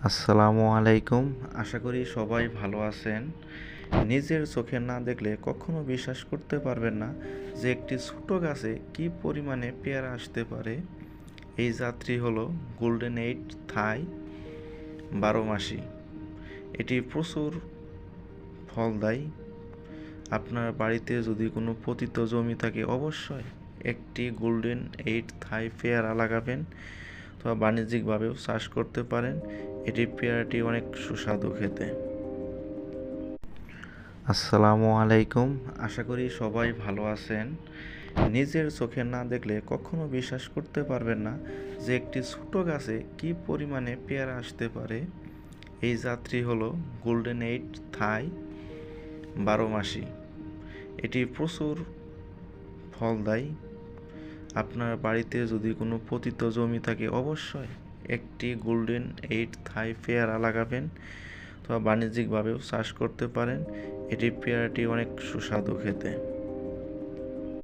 আসসালামু আলাইকুম। আশা করি সবাই ভালো আছেন। নিজের চোখে না দেখলে কখনো বিশ্বাস করতে পারবেন না যে একটি ছোট গাছে কী পরিমাণে পেয়ারা আসতে পারে। এই জাতটি হলো গোল্ডেন এইট থাই বারোমাসি। এটি প্রচুর ফল দেয়। আপনার বাড়িতে যদি কোনো পতিত জমি থাকে অবশ্যই একটি গোল্ডেন এইট থাই পেয়ারা লাগাবেন, অথবা বাণিজ্যিকভাবেও চাষ করতে পারেন। এটি পেয়ারাটি অনেক সুস্বাদু খেতে। আসসালামু আলাইকুম। আশা করি সবাই ভালো আছেন। নিজের চোখে না দেখলে কখনো বিশ্বাস করতে পারবেন না যে একটি ছোট গাছে কী পরিমাণে পেয়ারা আসতে পারে। এই জাতটি হলো গোল্ডেন এইট থাই বারোমাসি। এটি প্রচুর ফল দেয়। আপনার বাড়িতে যদি কোনো পতিত জমি থাকে অবশ্যই একটি গোল্ডেন এইট থাই পেয়ারা লাগাবেন, অথবা বাণিজ্যিকভাবেও চাষ করতে পারেন। এটি পেয়ারাটি অনেক সুস্বাদু খেতে।